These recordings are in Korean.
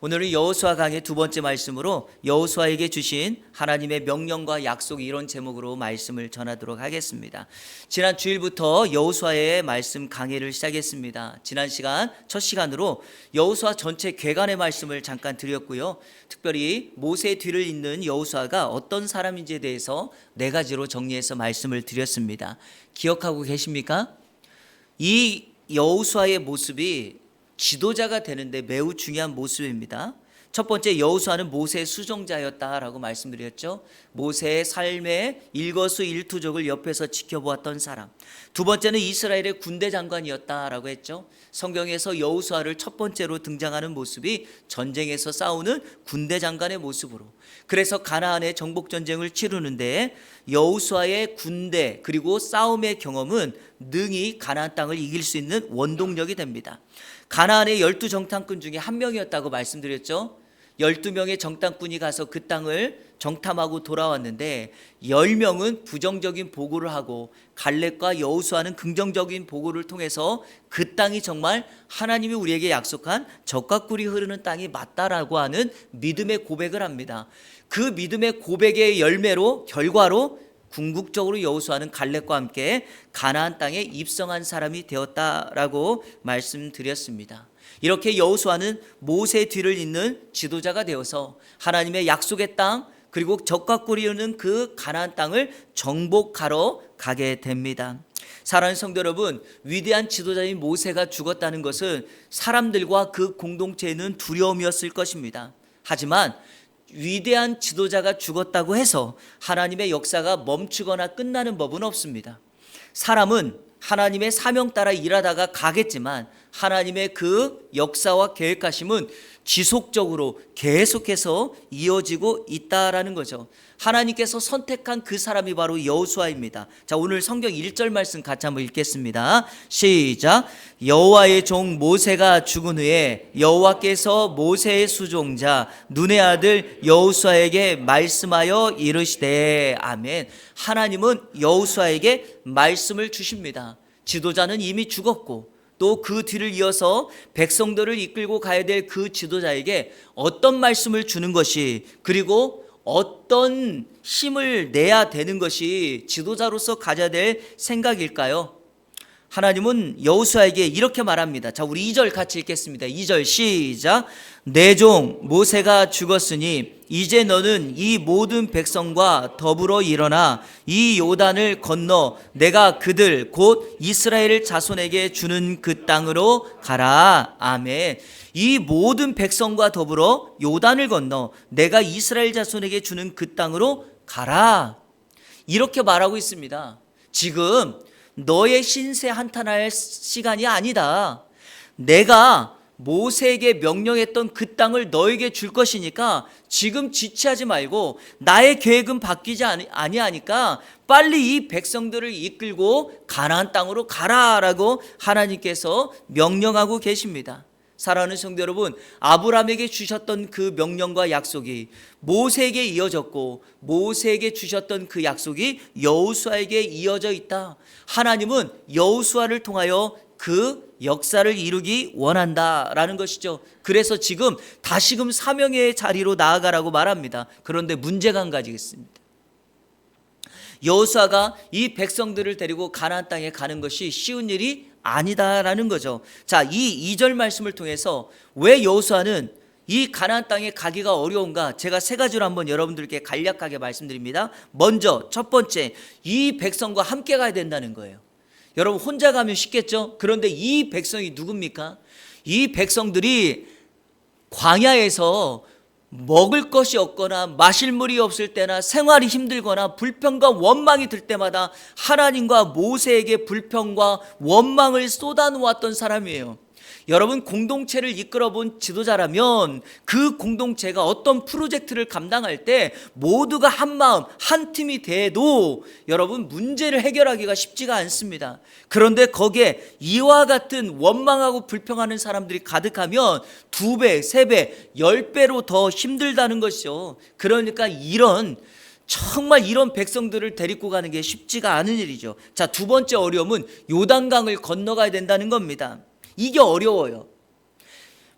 오늘은 여호수아 강의 두 번째 말씀으로 여호수아에게 주신 하나님의 명령과 약속, 이런 제목으로 말씀을 전하도록 하겠습니다. 지난 주일부터 여호수아의 말씀 강의를 시작했습니다. 지난 시간 첫 시간으로 여호수아 전체 괴간의 말씀을 잠깐 드렸고요. 특별히 모세의 뒤를 잇는 여호수아가 어떤 사람인지에 대해서 네 가지로 정리해서 말씀을 드렸습니다. 기억하고 계십니까? 이 여호수아의 모습이 지도자가 되는데 매우 중요한 모습입니다. 첫 번째, 여호수아는 모세의 수종자였다라고 말씀드렸죠. 모세의 삶의 일거수일투족을 옆에서 지켜보았던 사람. 두 번째는 이스라엘의 군대 장관이었다라고 했죠. 성경에서 여호수아를 첫 번째로 등장하는 모습이 전쟁에서 싸우는 군대 장관의 모습으로, 그래서 가나안의 정복 전쟁을 치르는데 여호수아의 군대 그리고 싸움의 경험은 능히 가나안 땅을 이길 수 있는 원동력이 됩니다. 가나안의 12정탐꾼 중에 한 명이었다고 말씀드렸죠. 12명의 정탐꾼이 가서 그 땅을 정탐하고 돌아왔는데 10명은 부정적인 보고를 하고 갈렙과 여호수아는 긍정적인 보고를 통해서 그 땅이 정말 하나님이 우리에게 약속한 젖과 꿀이 흐르는 땅이 맞다라고 하는 믿음의 고백을 합니다. 그 믿음의 고백의 결과로 궁극적으로 여호수아는 갈렙과 함께 가나안 땅에 입성한 사람이 되었다라고 말씀드렸습니다. 이렇게 여호수아는 모세의 뒤를 잇는 지도자가 되어서 하나님의 약속의 땅 그리고 젖과 꿀이 흐르는 그 가나안 땅을 정복하러 가게 됩니다. 사랑하는 성도 여러분, 위대한 지도자인 모세가 죽었다는 것은 사람들과 그 공동체에는 두려움이었을 것입니다. 하지만 위대한 지도자가 죽었다고 해서 하나님의 역사가 멈추거나 끝나는 법은 없습니다. 사람은 하나님의 사명 따라 일하다가 가겠지만 하나님의 그 역사와 계획하심은 지속적으로 계속해서 이어지고 있다라는 거죠. 하나님께서 선택한 그 사람이 바로 여호수아입니다. 자, 오늘 성경 1절 말씀 같이 한번 읽겠습니다. 시작. 여호와의 종 모세가 죽은 후에 여호와께서 모세의 수종자 눈의 아들 여호수아에게 말씀하여 이르시되. 아멘. 하나님은 여호수아에게 말씀을 주십니다. 지도자는 이미 죽었고 또 그 뒤를 이어서 백성들을 이끌고 가야 될 그 지도자에게 어떤 말씀을 주는 것이, 그리고 어떤 힘을 내야 되는 것이 지도자로서 가져야 될 생각일까요? 하나님은 여호수아에게 이렇게 말합니다. 자, 우리 2절 같이 읽겠습니다. 2절 시작. 내 종 모세가 죽었으니 이제 너는 이 모든 백성과 더불어 일어나 이 요단을 건너 내가 그들 곧 이스라엘 자손에게 주는 그 땅으로 가라. 아멘. 이 모든 백성과 더불어 요단을 건너 내가 이스라엘 자손에게 주는 그 땅으로 가라. 이렇게 말하고 있습니다. 지금 너의 신세 한탄할 시간이 아니다. 내가 모세에게 명령했던 그 땅을 너에게 줄 것이니까 지금 지체하지 말고, 나의 계획은 바뀌지 아니하니까 빨리 이 백성들을 이끌고 가나안 땅으로 가라라고 하나님께서 명령하고 계십니다. 사랑하는 성도 여러분, 아브라함에게 주셨던 그 명령과 약속이 모세에게 이어졌고 모세에게 주셨던 그 약속이 여호수아에게 이어져 있다. 하나님은 여호수아를 통하여 그 역사를 이루기 원한다라는 것이죠. 그래서 지금 다시금 사명의 자리로 나아가라고 말합니다. 그런데 문제가 한 가지 있습니다. 여호수아가 이 백성들을 데리고 가나안 땅에 가는 것이 쉬운 일이 아니다라는 거죠. 자, 이 2절 말씀을 통해서 왜 여호수아는 이 가나안 땅에 가기가 어려운가, 제가 세 가지로 한번 여러분들께 간략하게 말씀드립니다. 먼저 첫 번째, 이 백성과 함께 가야 된다는 거예요. 여러분, 혼자 가면 쉽겠죠? 그런데 이 백성이 누굽니까? 이 백성들이 광야에서 먹을 것이 없거나 마실 물이 없을 때나 생활이 힘들거나 불평과 원망이 들 때마다 하나님과 모세에게 불평과 원망을 쏟아놓았던 사람이에요. 여러분, 공동체를 이끌어본 지도자라면 그 공동체가 어떤 프로젝트를 감당할 때 모두가 한 마음 한 팀이 돼도 여러분 문제를 해결하기가 쉽지가 않습니다. 그런데 거기에 이와 같은 원망하고 불평하는 사람들이 가득하면 2배, 3배, 10배로 더 힘들다는 것이죠. 그러니까 정말 이런 백성들을 데리고 가는 게 쉽지가 않은 일이죠. 자, 두 번째 어려움은 요단강을 건너가야 된다는 겁니다. 이게 어려워요.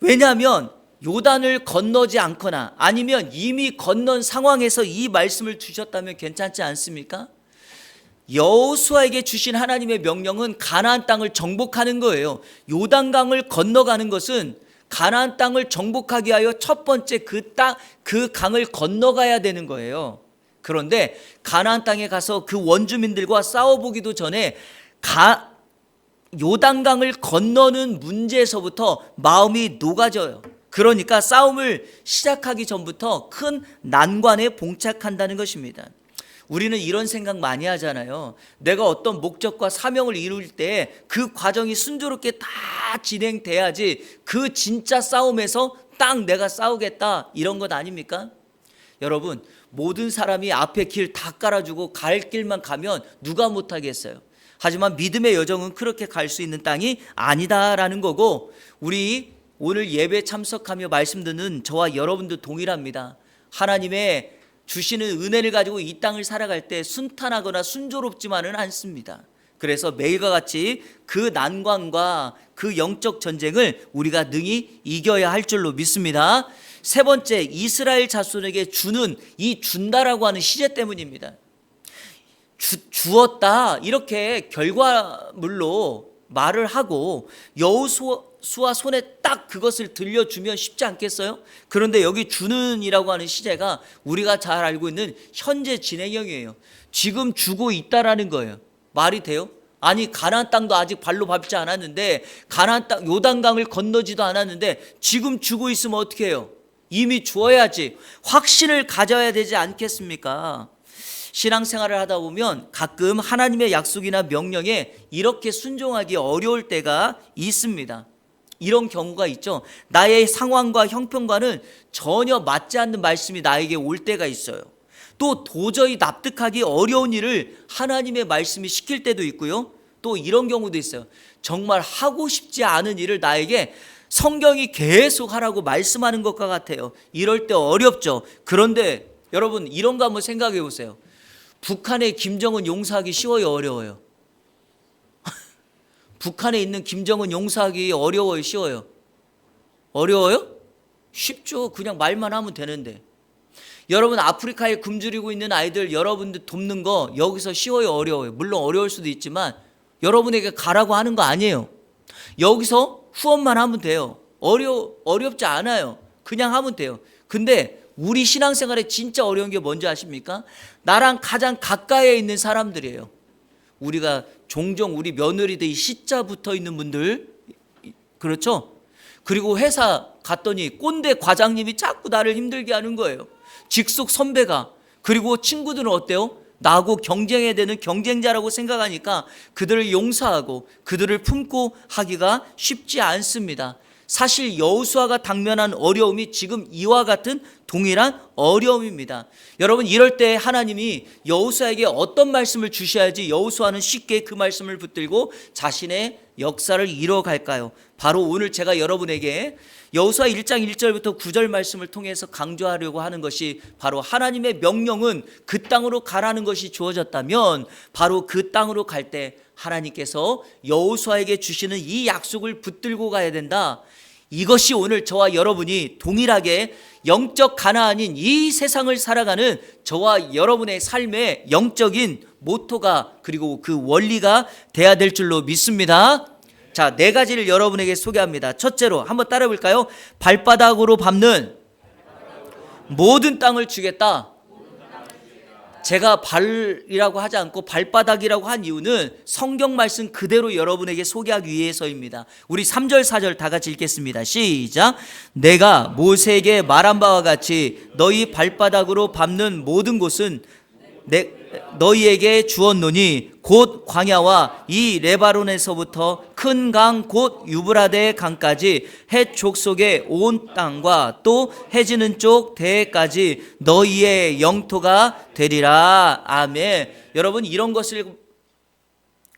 왜냐하면 요단을 건너지 않거나 아니면 이미 건넌 상황에서 이 말씀을 주셨다면 괜찮지 않습니까? 여호수아에게 주신 하나님의 명령은 가나안 땅을 정복하는 거예요. 요단강을 건너가는 것은 가나안 땅을 정복하기 위하여 첫 번째 그 강을 건너가야 되는 거예요. 그런데 가나안 땅에 가서 그 원주민들과 싸워보기도 전에 요단강을 건너는 문제에서부터 마음이 녹아져요. 그러니까 싸움을 시작하기 전부터 큰 난관에 봉착한다는 것입니다. 우리는 이런 생각 많이 하잖아요. 내가 어떤 목적과 사명을 이룰 때 그 과정이 순조롭게 다 진행돼야지 그 진짜 싸움에서 딱 내가 싸우겠다 이런 것 아닙니까? 여러분, 모든 사람이 앞에 길 다 깔아주고 갈 길만 가면 누가 못하겠어요. 하지만 믿음의 여정은 그렇게 갈 수 있는 땅이 아니다라는 거고, 우리 오늘 예배 참석하며 말씀 듣는 저와 여러분도 동일합니다. 하나님의 주시는 은혜를 가지고 이 땅을 살아갈 때 순탄하거나 순조롭지만은 않습니다. 그래서 매일과 같이 그 난관과 그 영적 전쟁을 우리가 능히 이겨야 할 줄로 믿습니다. 세 번째, 이스라엘 자손에게 주는 이 준다라고 하는 시제 때문입니다. 주었다 이렇게 결과물로 말을 하고 여호수아 손에 딱 그것을 들려주면 쉽지 않겠어요? 그런데 여기 주는이라고 하는 시제가 우리가 잘 알고 있는 현재 진행형이에요. 지금 주고 있다라는 거예요. 말이 돼요? 아니, 가나안 땅도 아직 발로 밟지 않았는데, 가나안 땅 요단강을 건너지도 않았는데 지금 주고 있으면 어떻게 해요? 이미 주어야지. 확신을 가져야 되지 않겠습니까? 신앙생활을 하다 보면 가끔 하나님의 약속이나 명령에 이렇게 순종하기 어려울 때가 있습니다. 이런 경우가 있죠. 나의 상황과 형편과는 전혀 맞지 않는 말씀이 나에게 올 때가 있어요. 또 도저히 납득하기 어려운 일을 하나님의 말씀이 시킬 때도 있고요. 또 이런 경우도 있어요. 정말 하고 싶지 않은 일을 나에게 성경이 계속 하라고 말씀하는 것과 같아요. 이럴 때 어렵죠. 그런데 여러분, 이런 거 한번 생각해 보세요. 북한의 김정은 용서하기 쉬워요, 어려워요? 북한에 있는 김정은 용서하기 어려워요, 쉬워요? 어려워요? 쉽죠. 그냥 말만 하면 되는데. 여러분, 아프리카에 굶주리고 있는 아이들 여러분들 돕는 거 여기서 쉬워요, 어려워요? 물론 어려울 수도 있지만 여러분에게 가라고 하는 거 아니에요. 여기서 후원만 하면 돼요. 어렵지 않아요. 그냥 하면 돼요. 근데 우리 신앙생활에 진짜 어려운 게 뭔지 아십니까? 나랑 가장 가까이에 있는 사람들이에요. 우리가 종종 우리 며느리들이 C자 붙어 있는 분들, 그렇죠? 그리고 회사 갔더니 꼰대 과장님이 자꾸 나를 힘들게 하는 거예요. 직속 선배가. 그리고 친구들은 어때요? 나하고 경쟁해야 되는 경쟁자라고 생각하니까 그들을 용서하고 그들을 품고 하기가 쉽지 않습니다. 사실 여호수아가 당면한 어려움이 지금 이와 같은 동일한 어려움입니다. 여러분, 이럴 때 하나님이 여호수아에게 어떤 말씀을 주셔야지 여호수아는 쉽게 그 말씀을 붙들고 자신의 역사를 이뤄갈까요? 바로 오늘 제가 여러분에게 여호수아 1장 1절부터 9절 말씀을 통해서 강조하려고 하는 것이, 바로 하나님의 명령은 그 땅으로 가라는 것이 주어졌다면 바로 그 땅으로 갈 때 하나님께서 여호수아에게 주시는 이 약속을 붙들고 가야 된다. 이것이 오늘 저와 여러분이 동일하게 영적 가나안인 이 세상을 살아가는 저와 여러분의 삶의 영적인 모토가, 그리고 그 원리가 돼야 될 줄로 믿습니다. 자, 네 가지를 여러분에게 소개합니다. 첫째로 한번 따라 볼까요? 발바닥으로 밟는 모든 땅을 주겠다. 제가 발이라고 하지 않고 발바닥이라고 한 이유는 성경 말씀 그대로 여러분에게 소개하기 위해서입니다. 우리 3절 4절 다 같이 읽겠습니다. 시작. 내가 모세에게 말한 바와 같이 너희 발바닥으로 밟는 모든 곳은 너희에게 주었노니 곧 광야와 이 레바논에서부터 큰 강 곧 유브라데 강까지 해 족속의 온 땅과 또 해지는 쪽 대해까지 너희의 영토가 되리라. 아멘. 여러분, 이런 것을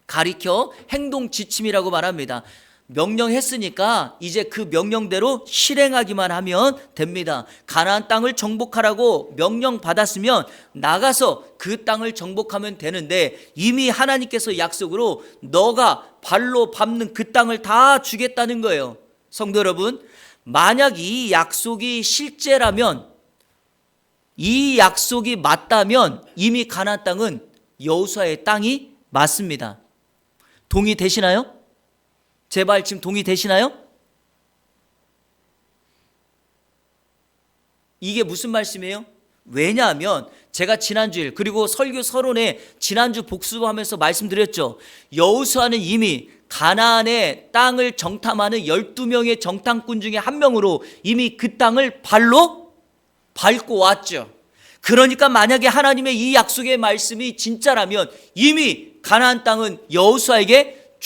가리켜 행동 지침이라고 말합니다. 명령했으니까 이제 그 명령대로 실행하기만 하면 됩니다. 가나안 땅을 정복하라고 명령 받았으면 나가서 그 땅을 정복하면 되는데, 이미 하나님께서 약속으로 너가 발로 밟는 그 땅을 다 주겠다는 거예요. 성도 여러분, 만약 이 약속이 실제라면, 이 약속이 맞다면 이미 가나안 땅은 여호수아의 땅이 맞습니다. 동의되시나요? 제발 지금 동의되시나요? 이게 무슨 말씀이에요? 왜냐하면 제가 지난주일 그리고 설교 서론에 지난주 복습하면서 말씀드렸죠. 여호수아는 이미 가나안의 땅을 정탐하는 12명의 정탐꾼 중에 한 명으로 이미 그 땅을 발로 밟고 왔죠. 그러니까 만약에 하나님의 이 약속의 말씀이 진짜라면 이미 가나안 땅은 여호수아에게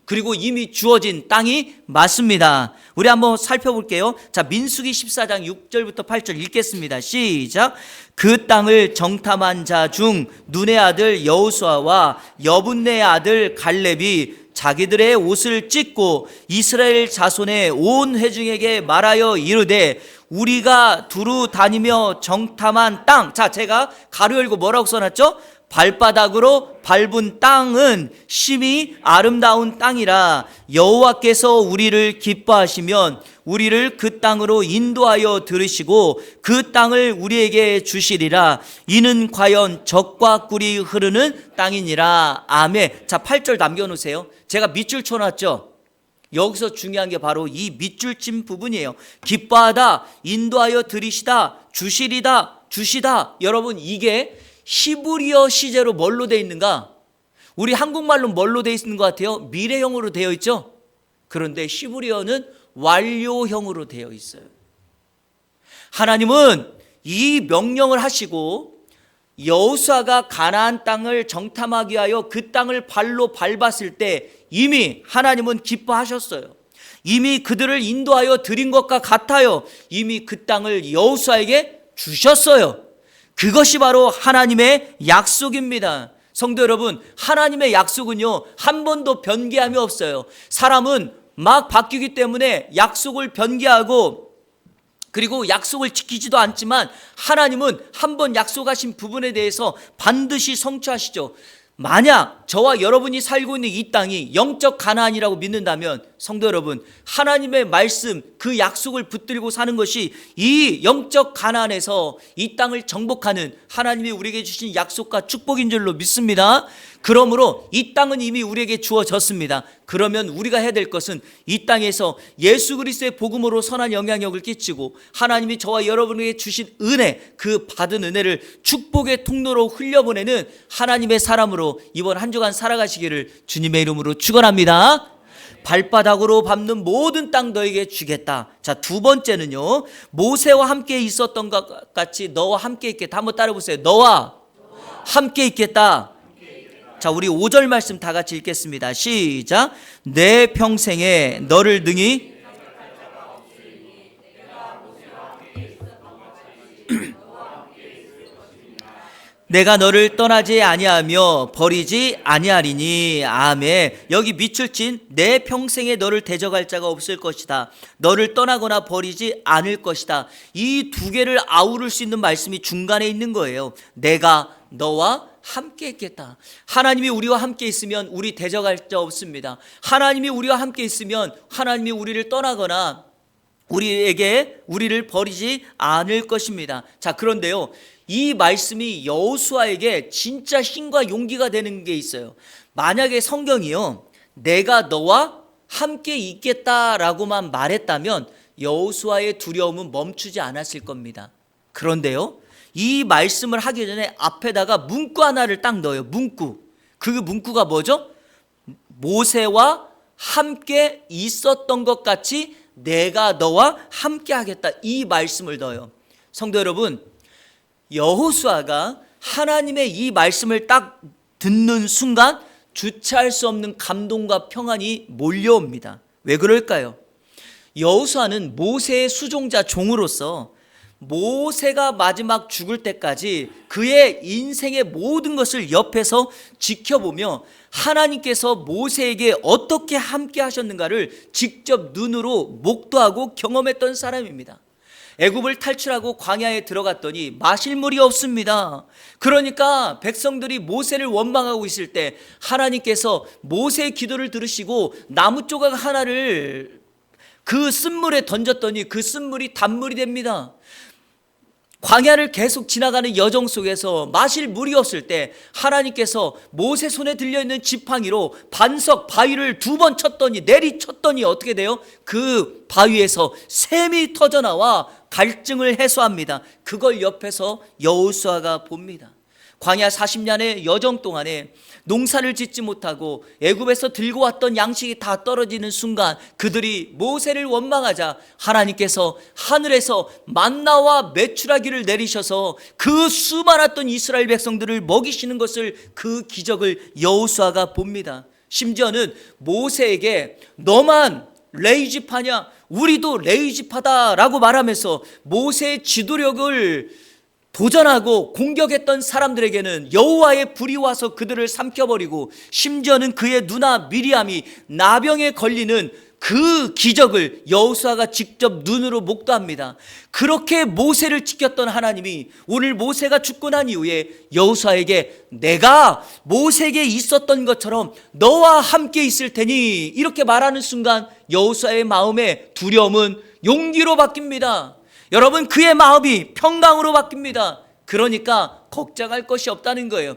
그리고 이미 주어진 땅이 맞습니다. 우리 한번 살펴볼게요. 자, 민수기 14장 6절부터 8절 읽겠습니다. 시작. 그 땅을 정탐한 자 중 눈의 아들 여호수아와 여분네의 아들 갈렙이 자기들의 옷을 찢고 이스라엘 자손의 온 회중에게 말하여 이르되 우리가 두루 다니며 정탐한 땅. 자, 제가 가로 열고 뭐라고 써놨죠? 발바닥으로 밟은 땅은 심히 아름다운 땅이라 여호와께서 우리를 기뻐하시면 우리를 그 땅으로 인도하여 들으시고 그 땅을 우리에게 주시리라. 이는 과연 젖과 꿀이 흐르는 땅이니라. 아멘. 자, 8절 남겨놓으세요. 제가 밑줄 쳐놨죠. 여기서 중요한 게 바로 이 밑줄 친 부분이에요. 기뻐하다, 인도하여 들이시다, 주시리다, 주시다. 여러분, 이게 히브리어 시제로 뭘로 되어 있는가? 우리 한국말로 뭘로 되어 있는 것 같아요? 미래형으로 되어 있죠? 그런데 히브리어는 완료형으로 되어 있어요. 하나님은 이 명령을 하시고 여호수아가 가나안 땅을 정탐하기 위하여 그 땅을 발로 밟았을 때 이미 하나님은 기뻐하셨어요. 이미 그들을 인도하여 드린 것과 같아요. 이미 그 땅을 여호수아에게 주셨어요. 그것이 바로 하나님의 약속입니다. 성도 여러분, 하나님의 약속은요, 한 번도 변개함이 없어요. 사람은 막 바뀌기 때문에 약속을 변개하고 그리고 약속을 지키지도 않지만 하나님은 한 번 약속하신 부분에 대해서 반드시 성취하시죠. 만약 저와 여러분이 살고 있는 이 땅이 영적 가나안이라고 믿는다면 성도 여러분, 하나님의 말씀 그 약속을 붙들고 사는 것이 이 영적 가나안에서 이 땅을 정복하는 하나님이 우리에게 주신 약속과 축복인 줄로 믿습니다. 그러므로 이 땅은 이미 우리에게 주어졌습니다. 그러면 우리가 해야 될 것은 이 땅에서 예수 그리스도의 복음으로 선한 영향력을 끼치고 하나님이 저와 여러분에게 주신 은혜, 그 받은 은혜를 축복의 통로로 흘려보내는 하나님의 사람으로 이번 한 주간 살아가시기를 주님의 이름으로 축원합니다. 발바닥으로 밟는 모든 땅 너에게 주겠다. 자, 두 번째는요, 모세와 함께 있었던 것 같이 너와 함께 있겠다. 한번 따라 보세요. 너와 함께 있겠다. 자, 우리 5절 말씀 다 같이 읽겠습니다. 시작. 내 평생에 너를 능히 내가 너를 떠나지 아니하며 버리지 아니하리니. 아멘. 여기 밑줄 친 내 평생에 너를 대적할 자가 없을 것이다. 너를 떠나거나 버리지 않을 것이다. 이 두 개를 아우를 수 있는 말씀이 중간에 있는 거예요. 내가 너와 함께 있겠다. 하나님이 우리와 함께 있으면 우리 대적할 자 없습니다. 하나님이 우리와 함께 있으면 하나님이 우리를 떠나거나 우리를 버리지 않을 것입니다. 자, 그런데요, 이 말씀이 여호수아에게 진짜 힘과 용기가 되는 게 있어요. 만약에 성경이요, 내가 너와 함께 있겠다라고만 말했다면 여호수아의 두려움은 멈추지 않았을 겁니다. 그런데요, 이 말씀을 하기 전에 앞에다가 문구 하나를 딱 넣어요. 문구. 그 문구가 뭐죠? 모세와 함께 있었던 것 같이 내가 너와 함께 하겠다. 이 말씀을 넣어요. 성도 여러분, 여호수아가 하나님의 이 말씀을 딱 듣는 순간 주체할 수 없는 감동과 평안이 몰려옵니다. 왜 그럴까요? 여호수아는 모세의 수종자 종으로서 모세가 마지막 죽을 때까지 그의 인생의 모든 것을 옆에서 지켜보며 하나님께서 모세에게 어떻게 함께 하셨는가를 직접 눈으로 목도하고 경험했던 사람입니다. 애굽을 탈출하고 광야에 들어갔더니 마실 물이 없습니다. 그러니까 백성들이 모세를 원망하고 있을 때 하나님께서 모세의 기도를 들으시고 나무 조각 하나를 그 쓴물에 던졌더니 그 쓴물이 단물이 됩니다. 광야를 계속 지나가는 여정 속에서 마실 물이 없을 때 하나님께서 모세 손에 들려있는 지팡이로 반석 바위를 2번 쳤더니 내리쳤더니 어떻게 돼요? 그 바위에서 샘이 터져나와 갈증을 해소합니다. 그걸 옆에서 여호수아가 봅니다. 광야 40년의 여정 동안에 농사를 짓지 못하고 애굽에서 들고 왔던 양식이 다 떨어지는 순간 그들이 모세를 원망하자 하나님께서 하늘에서 만나와 메추라기를 내리셔서 그 수많았던 이스라엘 백성들을 먹이시는 것을, 그 기적을 여호수아가 봅니다. 심지어는 모세에게 너만 레이집하냐? 우리도 레이집하다라고 말하면서 모세의 지도력을 도전하고 공격했던 사람들에게는 여호와의 불이 와서 그들을 삼켜버리고, 심지어는 그의 누나 미리암이 나병에 걸리는 그 기적을 여호수아가 직접 눈으로 목도합니다. 그렇게 모세를 지켰던 하나님이 오늘 모세가 죽고 난 이후에 여호수아에게 내가 모세에게 있었던 것처럼 너와 함께 있을 테니 이렇게 말하는 순간 여호수아의 마음에 두려움은 용기로 바뀝니다. 여러분, 그의 마음이 평강으로 바뀝니다. 그러니까 걱정할 것이 없다는 거예요.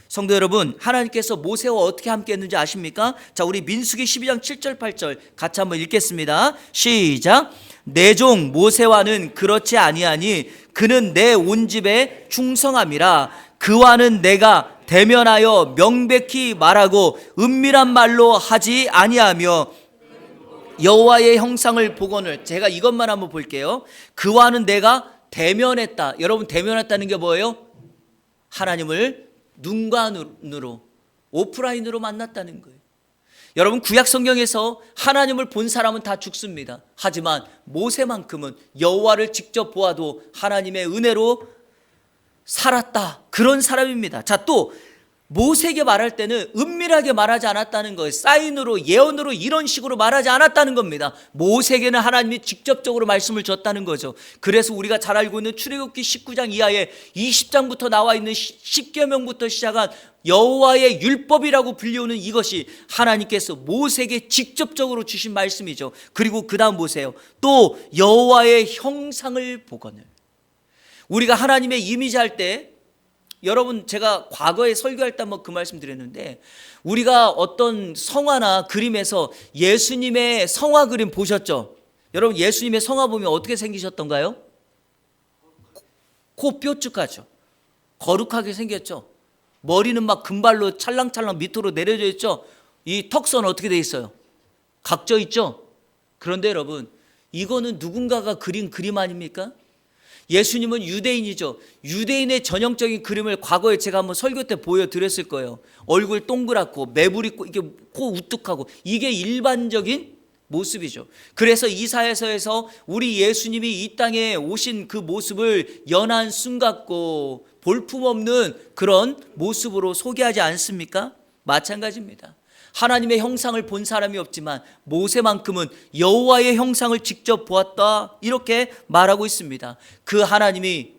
성도 여러분, 하나님께서 모세와 어떻게 함께 했는지 아십니까? 자, 우리 민수기 12장 7절 8절 같이 한번 읽겠습니다. 시작. 내 종 모세와는 그렇지 아니하니 그는 내 온 집에 충성함이라. 그와는 내가 대면하여 명백히 말하고 은밀한 말로 하지 아니하며 여호와의 형상을 보거늘. 제가 이것만 한번 볼게요. 그와는 내가 대면했다. 여러분, 대면했다는 게 뭐예요? 하나님을 눈과 눈으로, 오프라인으로 만났다는 거예요. 여러분, 구약 성경에서 하나님을 본 사람은 다 죽습니다. 하지만 모세만큼은 여호와를 직접 보아도 하나님의 은혜로 살았다, 그런 사람입니다. 자, 또 모세에게 말할 때는 은밀하게 말하지 않았다는 거예요. 사인으로, 예언으로 이런 식으로 말하지 않았다는 겁니다. 모세에게는 하나님이 직접적으로 말씀을 줬다는 거죠. 그래서 우리가 잘 알고 있는 출애굽기 19장 이하에 20장부터 나와 있는 10계명부터 시작한 여호와의 율법이라고 불리우는 이것이 하나님께서 모세에게 직접적으로 주신 말씀이죠. 그리고 그 다음 보세요. 또 여호와의 형상을 보거늘. 우리가 하나님의 이미지 할 때, 여러분, 제가 과거에 설교할 때 한번 그 말씀 드렸는데, 우리가 어떤 성화나 그림에서 예수님의 성화 그림 보셨죠? 여러분, 예수님의 성화 보면 어떻게 생기셨던가요? 코 뾰족하죠. 거룩하게 생겼죠. 머리는 막 금발로 찰랑찰랑 밑으로 내려져 있죠. 이 턱선 어떻게 돼 있어요? 각져 있죠. 그런데 여러분, 이거는 누군가가 그린 그림 아닙니까? 예수님은 유대인이죠. 유대인의 전형적인 그림을 과거에 제가 한번 설교 때 보여드렸을 거예요. 얼굴 동그랗고 매부리 이게 코 우뚝하고, 이게 일반적인 모습이죠. 그래서 이사야서에서 우리 예수님이 이 땅에 오신 그 모습을 연한 순 같고 볼품없는 그런 모습으로 소개하지 않습니까? 마찬가지입니다. 하나님의 형상을 본 사람이 없지만 모세만큼은 여호와의 형상을 직접 보았다, 이렇게 말하고 있습니다. 그 하나님이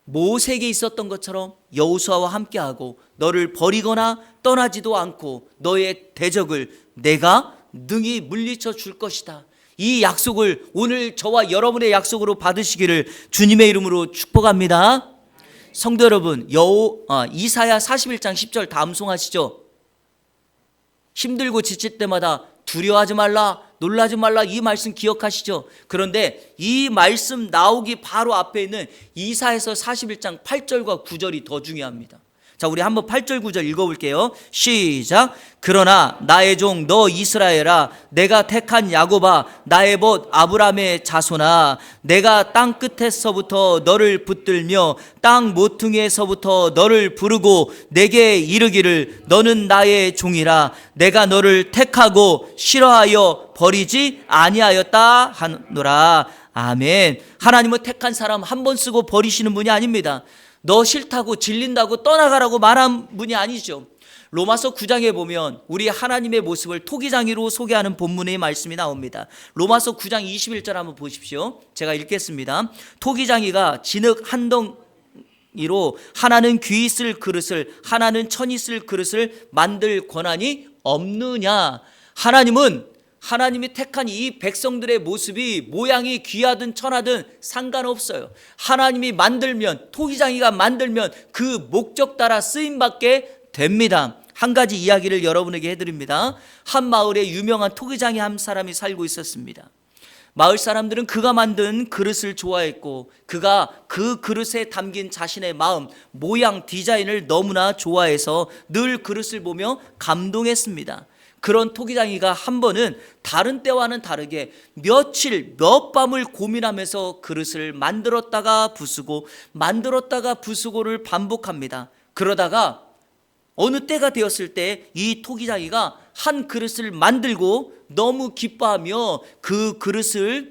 모세에게 있었던 것처럼 여호수아와 함께하고 너를 버리거나 떠나지도 않고 너의 대적을 내가 능히 물리쳐 줄 것이다. 이 약속을 오늘 저와 여러분의 약속으로 받으시기를 주님의 이름으로 축복합니다. 성도 여러분, 이사야 41장 10절 다 암송하시죠? 힘들고 지칠 때마다 두려워하지 말라, 놀라지 말라, 이 말씀 기억하시죠? 그런데 이 말씀 나오기 바로 앞에 있는 이사야서 41장 8절과 9절이 더 중요합니다. 자, 우리 한번 8절 9절 읽어볼게요. 시작. 그러나 나의 종 너 이스라엘아, 내가 택한 야곱아, 나의 벗 아브라함의 자손아, 내가 땅 끝에서부터 너를 붙들며 땅 모퉁이에서부터 너를 부르고 내게 이르기를 너는 나의 종이라. 내가 너를 택하고 싫어하여 버리지 아니하였다 하노라. 아멘. 하나님은 택한 사람 한 번 쓰고 버리시는 분이 아닙니다. 너 싫다고 질린다고 떠나가라고 말한 분이 아니죠. 로마서 9장에 보면 우리 하나님의 모습을 토기장이로 소개하는 본문의 말씀이 나옵니다. 로마서 9장 21절 한번 보십시오. 제가 읽겠습니다. 토기장이가 진흙 한 덩이로 하나는 귀 있을 그릇을 하나는 천 있을 그릇을 만들 권한이 없느냐. 하나님은 하나님이 택한 이 백성들의 모습이 모양이 귀하든 천하든 상관없어요. 하나님이 만들면, 토기장이가 만들면 그 목적 따라 쓰임받게 됩니다. 한 가지 이야기를 여러분에게 해드립니다. 한 마을에 유명한 토기장이 한 사람이 살고 있었습니다. 마을 사람들은 그가 만든 그릇을 좋아했고 그가 그 그릇에 담긴 자신의 마음, 모양, 디자인을 너무나 좋아해서 늘 그릇을 보며 감동했습니다. 그런 토기장이가 한 번은 다른 때와는 다르게 며칠 몇 밤을 고민하면서 그릇을 만들었다가 부수고 만들었다가 부수고를 반복합니다. 그러다가 어느 때가 되었을 때 이 토기장이가 한 그릇을 만들고 너무 기뻐하며 그 그릇이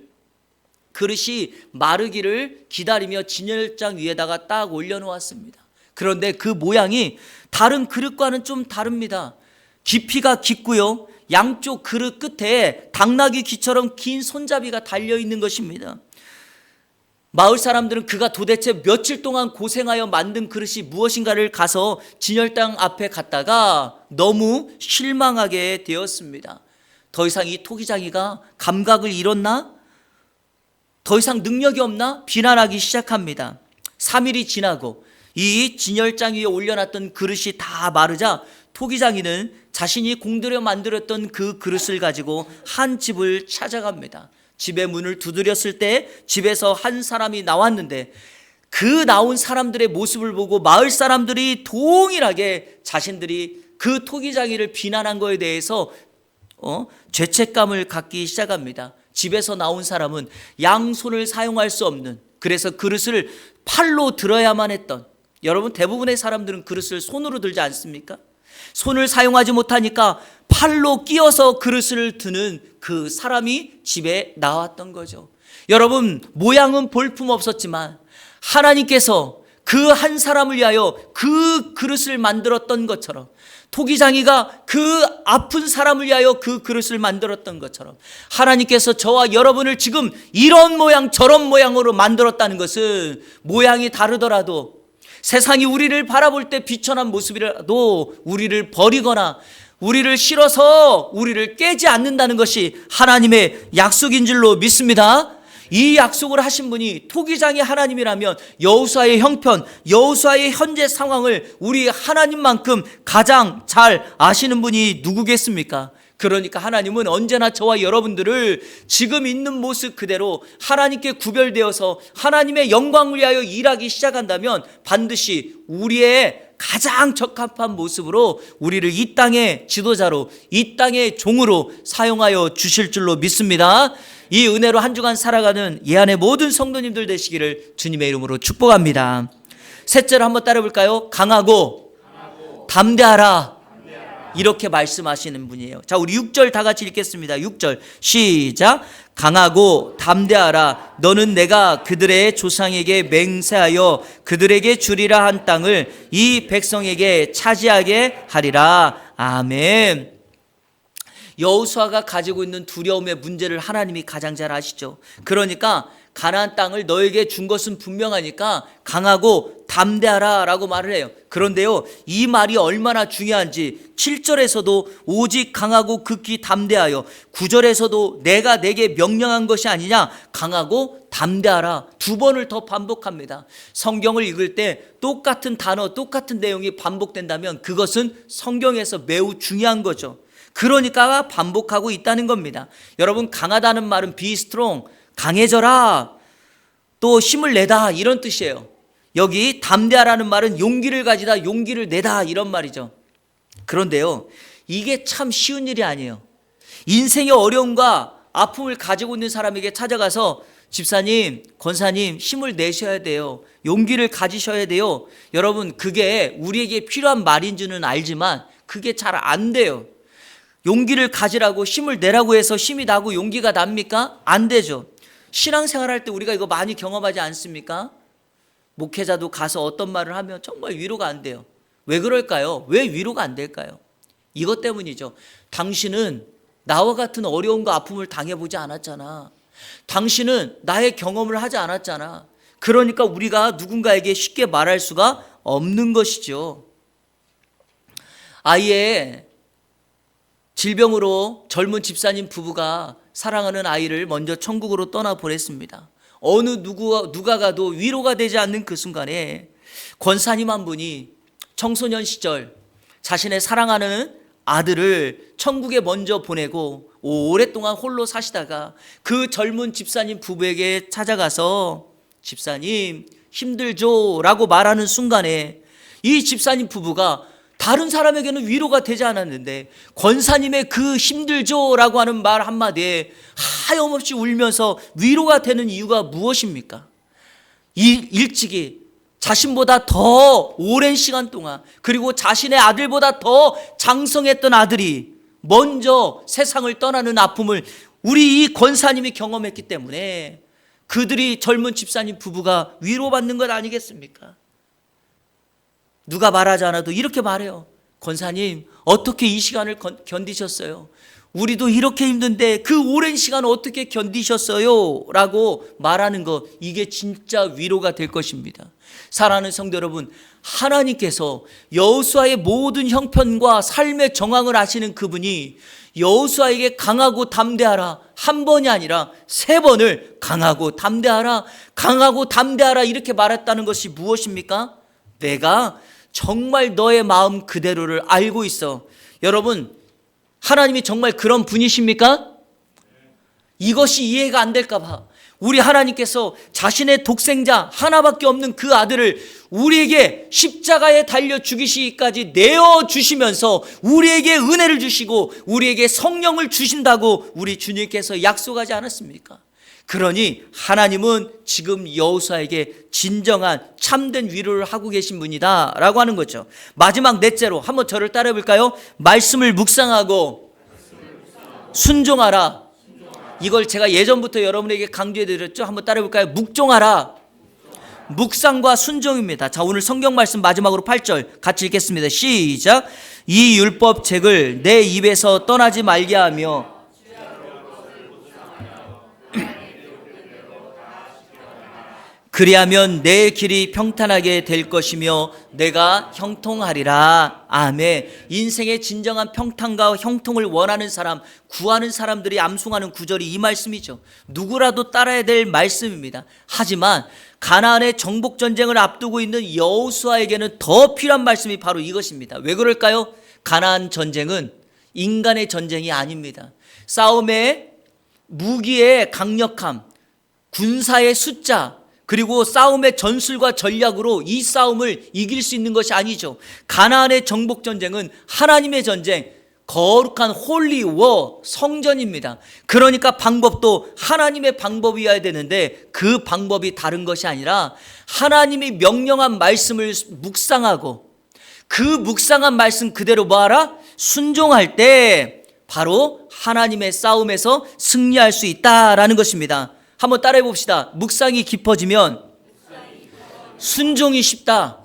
마르기를 기다리며 진열장 위에다가 딱 올려놓았습니다. 그런데 그 모양이 다른 그릇과는 좀 다릅니다. 깊이가 깊고요, 양쪽 그릇 끝에 당나귀 귀처럼 긴 손잡이가 달려있는 것입니다. 마을 사람들은 그가 도대체 며칠 동안 고생하여 만든 그릇이 무엇인가를 가서 진열당 앞에 갔다가 너무 실망하게 되었습니다. 더 이상 이 토기장이가 감각을 잃었나? 더 이상 능력이 없나? 비난하기 시작합니다. 3일이 지나고 이 진열장 위에 올려놨던 그릇이 다 마르자 토기장이는 자신이 공들여 만들었던 그 그릇을 가지고 한 집을 찾아갑니다. 집의 문을 두드렸을 때 집에서 한 사람이 나왔는데 그 나온 사람들의 모습을 보고 마을 사람들이 동일하게 자신들이 그 토기장이를 비난한 거에 대해서 죄책감을 갖기 시작합니다. 집에서 나온 사람은 양손을 사용할 수 없는, 그래서 그릇을 팔로 들어야만 했던, 여러분 대부분의 사람들은 그릇을 손으로 들지 않습니까? 손을 사용하지 못하니까 팔로 끼워서 그릇을 드는 그 사람이 집에 나왔던 거죠. 여러분, 모양은 볼품없었지만 하나님께서 그 한 사람을 위하여 그 그릇을 만들었던 것처럼, 토기장이가 그 아픈 사람을 위하여 그 그릇을 만들었던 것처럼 하나님께서 저와 여러분을 지금 이런 모양 저런 모양으로 만들었다는 것은, 모양이 다르더라도 세상이 우리를 바라볼 때 비천한 모습이라도 우리를 버리거나 우리를 싫어서 우리를 깨지 않는다는 것이 하나님의 약속인 줄로 믿습니다. 이 약속을 하신 분이 토기장이 하나님이라면 여호수아의 형편, 여호수아의 현재 상황을 우리 하나님만큼 가장 잘 아시는 분이 누구겠습니까? 그러니까 하나님은 언제나 저와 여러분들을 지금 있는 모습 그대로 하나님께 구별되어서 하나님의 영광을 위하여 일하기 시작한다면 반드시 우리의 가장 적합한 모습으로 우리를 이 땅의 지도자로, 이 땅의 종으로 사용하여 주실 줄로 믿습니다. 이 은혜로 한 주간 살아가는 예안의 모든 성도님들 되시기를 주님의 이름으로 축복합니다. 셋째로 한번 따라 볼까요? 강하고 담대하라. 이렇게 말씀하시는 분이에요. 자, 우리 6절 다 같이 읽겠습니다. 6절 시작. 강하고 담대하라. 너는 내가 그들의 조상에게 맹세하여 그들에게 주리라 한 땅을 이 백성에게 차지하게 하리라. 아멘. 여호수아가 가지고 있는 두려움의 문제를 하나님이 가장 잘 아시죠. 그러니까 가나안 땅을 너에게 준 것은 분명하니까 강하고 담대하라 라고 말을 해요. 그런데요, 이 말이 얼마나 중요한지 7절에서도 오직 강하고 극히 담대하여, 9절에서도 내가 내게 명령한 것이 아니냐, 강하고 담대하라 두 번을 더 반복합니다. 성경을 읽을 때 똑같은 단어, 똑같은 내용이 반복된다면 그것은 성경에서 매우 중요한 거죠. 그러니까 반복하고 있다는 겁니다. 여러분, 강하다는 말은 be strong, 강해져라, 또 힘을 내다, 이런 뜻이에요. 여기 담대하라는 말은 용기를 가지다, 용기를 내다, 이런 말이죠. 그런데요, 이게 참 쉬운 일이 아니에요. 인생의 어려움과 아픔을 가지고 있는 사람에게 찾아가서 집사님, 권사님, 힘을 내셔야 돼요, 용기를 가지셔야 돼요. 여러분, 그게 우리에게 필요한 말인 줄은 알지만 그게 잘 안 돼요. 용기를 가지라고 힘을 내라고 해서 힘이 나고 용기가 납니까? 안 되죠. 신앙생활 할 때 우리가 이거 많이 경험하지 않습니까? 목회자도 가서 어떤 말을 하면 정말 위로가 안 돼요. 왜 그럴까요? 왜 위로가 안 될까요? 이것 때문이죠. 당신은 나와 같은 어려움과 아픔을 당해보지 않았잖아. 당신은 나의 경험을 하지 않았잖아. 그러니까 우리가 누군가에게 쉽게 말할 수가 없는 것이죠. 아이의 질병으로 젊은 집사님 부부가 사랑하는 아이를 먼저 천국으로 떠나 보냈습니다. 어느 누가 가도 위로가 되지 않는 그 순간에 권사님 한 분이 청소년 시절 자신의 사랑하는 아들을 천국에 먼저 보내고 오랫동안 홀로 사시다가 그 젊은 집사님 부부에게 찾아가서 집사님 힘들죠 라고 말하는 순간에 이 집사님 부부가 다른 사람에게는 위로가 되지 않았는데 권사님의 그 힘들죠 라고 하는 말 한마디에 하염없이 울면서 위로가 되는 이유가 무엇입니까? 일찍이 자신보다 더 오랜 시간 동안 그리고 자신의 아들보다 더 장성했던 아들이 먼저 세상을 떠나는 아픔을 우리 이 권사님이 경험했기 때문에 그들이 젊은 집사님 부부가 위로받는 것 아니겠습니까? 누가 말하지 않아도 이렇게 말해요. 권사님 어떻게 이 시간을 견디셨어요? 우리도 이렇게 힘든데 그 오랜 시간 어떻게 견디셨어요? 라고 말하는 것, 이게 진짜 위로가 될 것입니다. 사랑하는 성도 여러분, 하나님께서 여호수아의 모든 형편과 삶의 정황을 아시는 그분이 여호수아에게 강하고 담대하라 한 번이 아니라 3번을 강하고 담대하라 이렇게 말했다는 것이 무엇입니까? 내가 정말 너의 마음 그대로를 알고 있어. 여러분, 하나님이 정말 그런 분이십니까? 이것이 이해가 안 될까 봐 우리 하나님께서 자신의 독생자 하나밖에 없는 그 아들을 우리에게 십자가에 달려 죽이시기까지 내어주시면서 우리에게 은혜를 주시고 우리에게 성령을 주신다고 우리 주님께서 약속하지 않았습니까? 그러니 하나님은 지금 여호수아에게 진정한 참된 위로를 하고 계신 분이다 라고 하는 거죠. 마지막 넷째로 한번 저를 따라해 볼까요? 말씀을 묵상하고 순종하라. 이걸 제가 예전부터 여러분에게 강조해 드렸죠. 한번 따라해 볼까요? 묵종하라. 묵상과 순종입니다. 자, 오늘 성경 말씀 마지막으로 8절 같이 읽겠습니다. 시작. 이 율법책을 내 입에서 떠나지 말게 하며 그리하면 내 길이 평탄하게 될 것이며 내가 형통하리라. 아멘. 인생의 진정한 평탄과 형통을 원하는 사람, 구하는 사람들이 암송하는 구절이 이 말씀이죠. 누구라도 따라야 될 말씀입니다. 하지만 가나안의 정복 전쟁을 앞두고 있는 여호수아에게는 더 필요한 말씀이 바로 이것입니다. 왜 그럴까요? 가나안 전쟁은 인간의 전쟁이 아닙니다. 싸움의 무기의 강력함, 군사의 숫자, 그리고 싸움의 전술과 전략으로 이 싸움을 이길 수 있는 것이 아니죠. 가나안의 정복 전쟁은 하나님의 전쟁, 거룩한 홀리 워, 성전입니다. 그러니까 방법도 하나님의 방법이어야 되는데 그 방법이 다른 것이 아니라 하나님이 명령한 말씀을 묵상하고 그 묵상한 말씀 그대로 뭐하라? 순종할 때 바로 하나님의 싸움에서 승리할 수 있다라는 것입니다. 한번 따라해 봅시다. 묵상이 깊어지면 순종이 쉽다.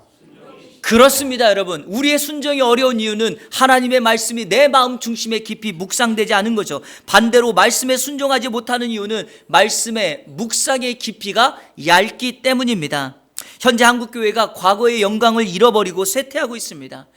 그렇습니다, 여러분. 우리의 순종이 어려운 이유는 하나님의 말씀이 내 마음 중심에 깊이 묵상되지 않은 거죠. 반대로 말씀에 순종하지 못하는 이유는 말씀의 묵상의 깊이가 얇기 때문입니다. 현재 한국교회가 과거의 영광을 잃어버리고 쇠퇴하고 있습니다.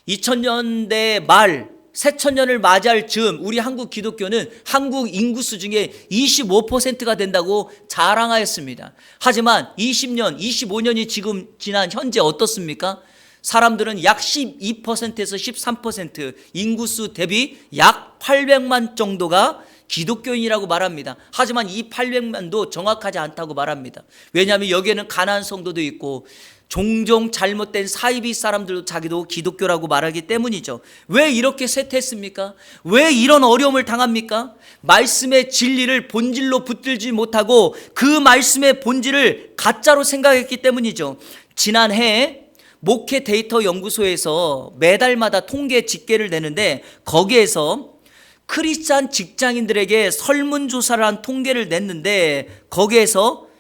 2000년대 말 새천년을 맞이할 즈음 우리 한국 기독교는 한국 인구수 중에 25%가 된다고 자랑하였습니다. 하지만 20년, 25년이 지금 지난 현재 어떻습니까? 사람들은 약 12%에서 13% 인구수 대비 약 800만 정도가 기독교인이라고 말합니다. 하지만 이 800만도 정확하지 않다고 말합니다. 왜냐하면 여기에는 가난한 성도도 있고 종종 잘못된 사이비 사람들도 자기도 기독교라고 말하기 때문이죠. 왜 이렇게 쇠퇴했습니까? 왜 이런 어려움을 당합니까? 말씀의 진리를 본질로 붙들지 못하고 그 말씀의 본질을 가짜로 생각했기 때문이죠. 지난해 목회 데이터 연구소에서 매달마다 통계 집계를 내는데 거기에서 크리스찬 직장인들에게 설문조사를 한 통계를 냈는데 거기에서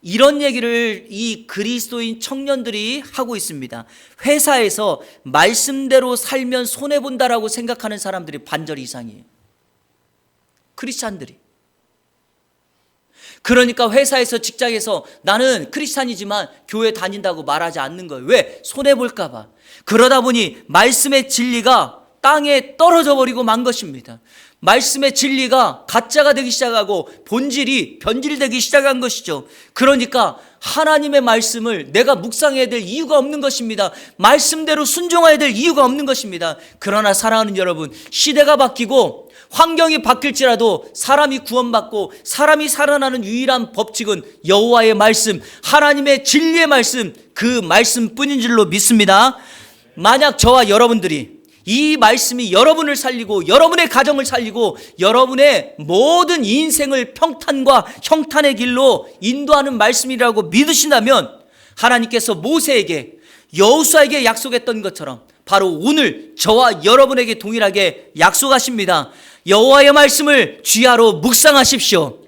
이런 얘기를 이 그리스도인 청년들이 하고 있습니다. 회사에서 말씀대로 살면 손해본다라고 생각하는 사람들이 반절 이상이에요. 크리스찬들이. 그러니까 회사에서 직장에서 나는 크리스찬이지만 교회 다닌다고 말하지 않는 거예요. 왜? 손해볼까 봐. 그러다 보니 말씀의 진리가 땅에 떨어져 버리고 만 것입니다. 말씀의 진리가 가짜가 되기 시작하고 본질이 변질되기 시작한 것이죠. 그러니까 하나님의 말씀을 내가 묵상해야 될 이유가 없는 것입니다. 말씀대로 순종해야 될 이유가 없는 것입니다. 그러나 사랑하는 여러분, 시대가 바뀌고 환경이 바뀔지라도 사람이 구원받고 사람이 살아나는 유일한 법칙은 여호와의 말씀, 하나님의 진리의 말씀, 그 말씀뿐인 줄로 믿습니다. 만약 저와 여러분들이 이 말씀이 여러분을 살리고 여러분의 가정을 살리고 여러분의 모든 인생을 평탄과 형탄의 길로 인도하는 말씀이라고 믿으신다면 하나님께서 모세에게 여호수아에게 약속했던 것처럼 바로 오늘 저와 여러분에게 동일하게 약속하십니다. 여호와의 말씀을 주야로 묵상하십시오.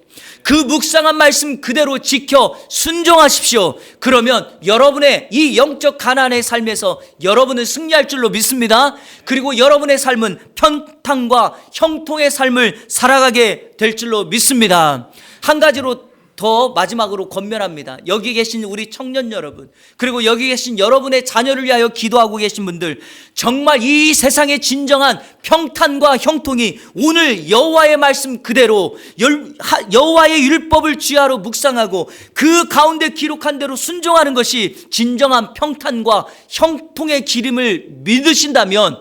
그 묵상한 말씀 그대로 지켜 순종하십시오. 그러면 여러분의 이 영적 가난의 삶에서 여러분은 승리할 줄로 믿습니다. 그리고 여러분의 삶은 평탄과 형통의 삶을 살아가게 될 줄로 믿습니다. 한 가지로 더 마지막으로 권면합니다. 여기 계신 우리 청년 여러분, 그리고 여기 계신 여러분의 자녀를 위하여 기도하고 계신 분들, 정말 이 세상의 진정한 평탄과 형통이 오늘 여호와의 말씀 그대로 여호와의 율법을 주야로 묵상하고 그 가운데 기록한 대로 순종하는 것이 진정한 평탄과 형통의 기름을 믿으신다면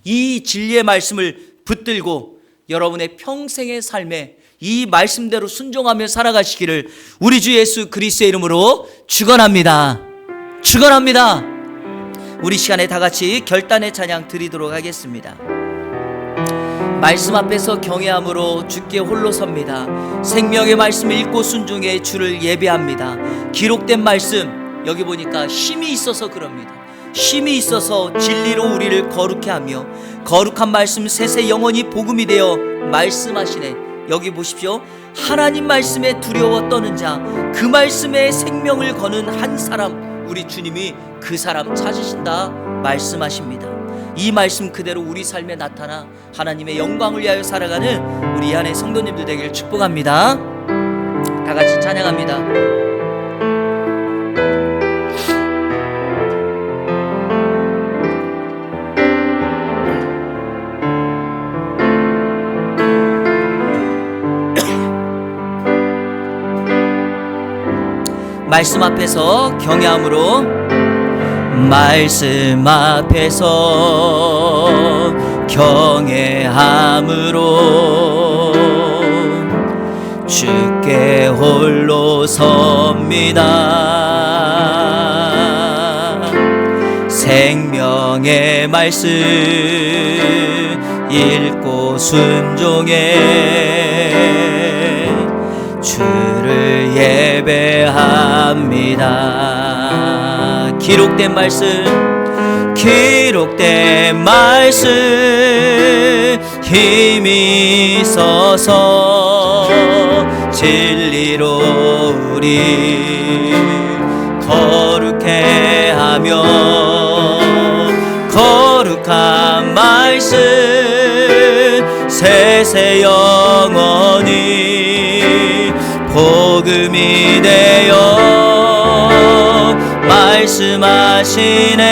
이 진리의 말씀을 붙들고 여러분의 평생의 삶에 이 말씀대로 순종하며 살아가시기를 우리 주 예수 그리스도의 이름으로 축원합니다. 축원합니다. 우리 시간에 다 같이 결단의 찬양 드리도록 하겠습니다. 말씀 앞에서 경외함으로 주께 홀로 섭니다. 생명의 말씀을 읽고 순종해 주를 예배합니다. 기록된 말씀, 여기 보니까 힘이 있어서 그럽니다. 힘이 있어서 진리로 우리를 거룩해 하며 거룩한 말씀 세세 영원히 복음이 되어 말씀하시네. 여기 보십시오. 하나님 말씀에 두려워 떠는 자, 그 말씀에 생명을 거는 한 사람, 우리 주님이 그 사람 찾으신다 말씀하십니다. 이 말씀 그대로 우리 삶에 나타나 하나님의 영광을 위하여 살아가는 우리 안에 성도님들 되기를 축복합니다. 다 같이 찬양합니다. 말씀 앞에서 경외함으로, 말씀 앞에서 경외함으로 주께 홀로 섭니다. 생명의 말씀 읽고 순종해 주를 예배합니다. 기록된 말씀, 기록된 말씀 힘이 있어서 진리로 우리 거룩해 하며 거룩한 말씀 세세 영원히 복음이 되어 말씀하시네.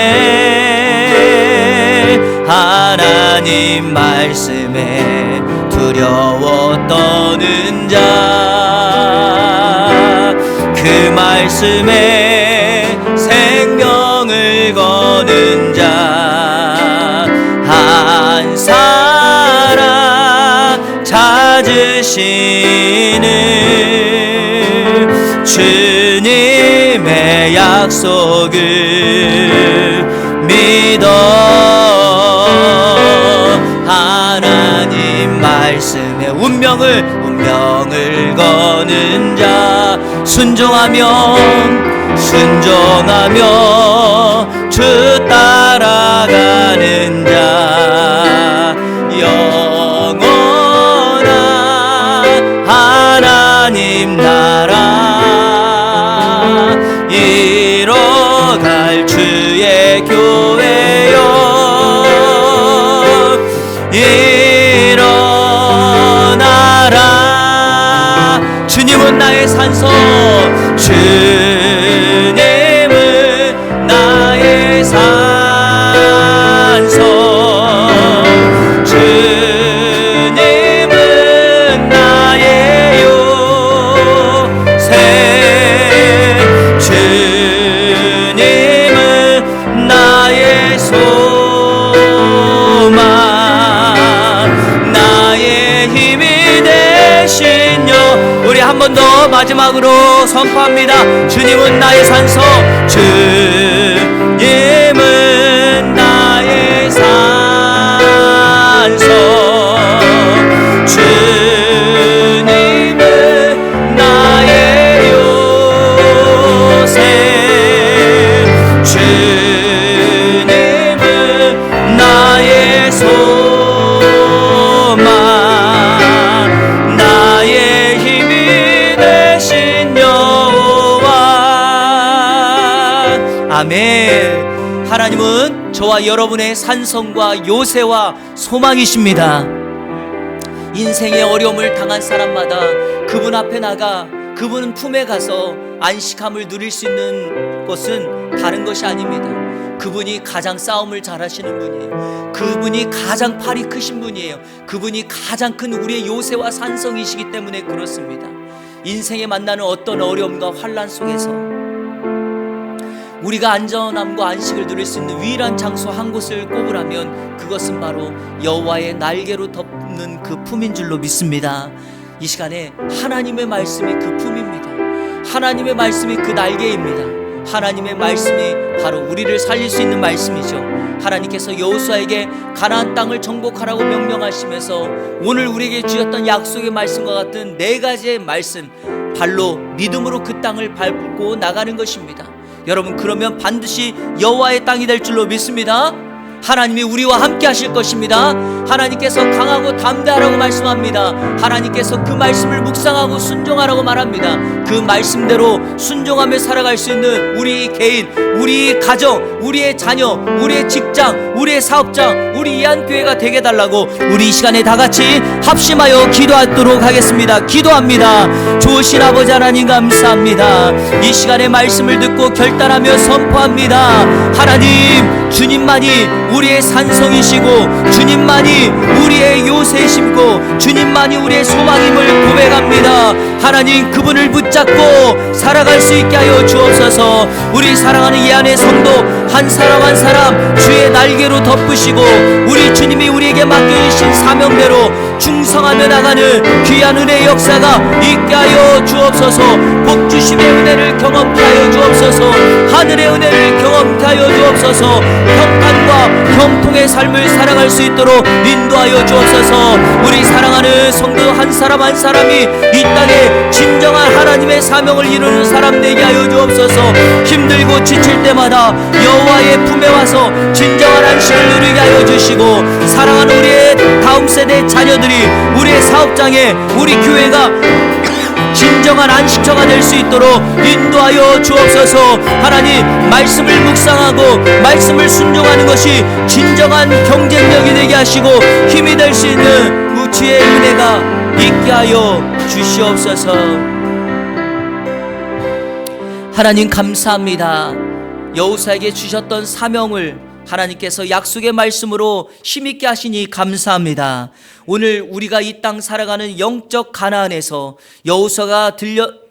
하나님 말씀에 두려워 떠는 자, 그 말씀에 생명을 거는 자, 한 사람 찾으시는 주님의 약속을 믿어 하나님 말씀에 운명을 거는 자, 순종하며 주 따라가는 자, 영원한 하나님 나라 이뤄갈 주의 교회여 일어나라. 주님은 나의 산소, 주님은 나의 산소, 한 번 더 마지막으로 선포합니다. 주님은 나의 산소, 주님은 나의 산소, 주님은 나의 요새, 주님은 나의 소망, 나의 힘이 되신 여호와. 아멘. 하나님은 저와 여러분의 산성과 요새와 소망이십니다. 인생의 어려움을 당한 사람마다 그분 앞에 나가 그분 품에 가서 안식함을 누릴 수 있는 것은 다른 것이 아닙니다. 그분이 가장 싸움을 잘하시는 분이에요. 그분이 가장 팔이 크신 분이에요. 그분이 가장 큰 우리의 요새와 산성이시기 때문에 그렇습니다. 인생에 만나는 어떤 어려움과 환난 속에서 우리가 안전함과 안식을 누릴 수 있는 유일한 장소 한 곳을 꼽으라면 그것은 바로 여호와의 날개로 덮는 그 품인 줄로 믿습니다. 이 시간에 하나님의 말씀이 그 품입니다. 하나님의 말씀이 그 날개입니다. 하나님의 말씀이 바로 우리를 살릴 수 있는 말씀이죠. 하나님께서 여호수아에게 가나안 땅을 정복하라고 명령하시면서 오늘 우리에게 주셨던 약속의 말씀과 같은 네 가지의 말씀, 발로 믿음으로 그 땅을 밟고 나가는 것입니다. 여러분, 그러면 반드시 여호와의 땅이 될 줄로 믿습니다. 하나님이 우리와 함께 하실 것입니다. 하나님께서 강하고 담대하라고 말씀합니다. 하나님께서 그 말씀을 묵상하고 순종하라고 말합니다. 그 말씀대로 순종하며 살아갈 수 있는 우리 개인, 우리 가정, 우리의 자녀, 우리의 직장, 우리의 사업장, 우리 이한교회가 되게 달라고 우리 이 시간에 다 같이 합심하여 기도하도록 하겠습니다. 기도합니다. 좋으신 아버지 하나님 감사합니다. 이 시간에 말씀을 듣고 결단하며 선포합니다. 하나님, 주님만이 우리의 산성이시고 주님만이 우리의 요새이시고 주님만이 우리의 소망임을 고백합니다. 하나님, 그분을 붙잡고 살아갈 수 있게 하여 주옵소서. 우리 사랑하는 이 안의 성도 한 사람 한 사람 주의 날개로 덮으시고 우리 주님이 우리에게 맡겨주신 사명대로 충성하며 나가는 귀한 은혜의 역사가 있게 하여 주옵소서. 복주심의 은혜를 경험케 하여 주옵소서. 하늘의 은혜를 경험케 하여 주옵소서. 평탄과 형통의 삶을 살아갈 수 있도록 인도하여 주옵소서. 우리 사랑하는 성도 한 사람 한 사람이 이 땅에 진정한 하나님의 사명을 이루는 사람 되게 하여 주옵소서. 힘들고 지칠 때마다 여호와의 품에 와서 진정한 안식을 누리게 하여 주시고, 사랑하는 우리의 다음 세대 자녀들이 우리의 사업장에 우리 교회가 진정한 안식처가 될 수 있도록 인도하여 주옵소서. 하나님, 말씀을 묵상하고 말씀을 순종하는 것이 진정한 경쟁력이 되게 하시고 힘이 될 수 있는 주의 은혜가 있게 하여 주시옵소서. 하나님 감사합니다. 여호수아에게 주셨던 사명을 하나님께서 약속의 말씀으로 힘있게 하시니 감사합니다. 오늘 우리가 이 땅 살아가는 영적 가나안에서 여호수아가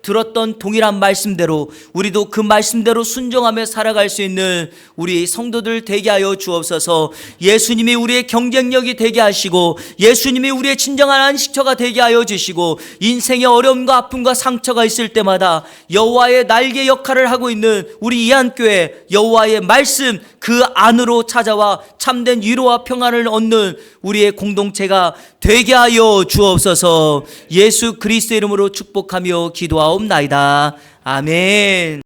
들었던 동일한 말씀대로 우리도 그 말씀대로 순종하며 살아갈 수 있는 우리 성도들 되게 하여 주옵소서. 예수님이 우리의 경쟁력이 되게 하시고 예수님이 우리의 진정한 안식처가 되게 하여 주시고, 인생의 어려움과 아픔과 상처가 있을 때마다 여호와의 날개 역할을 하고 있는 우리 이한교회 여호와의 말씀 그 안으로 찾아와 참된 위로와 평안을 얻는 우리의 공동체가 되게 하여 주옵소서. 예수 그리스도의 이름으로 축복하며 기도하옵나이다. 아멘.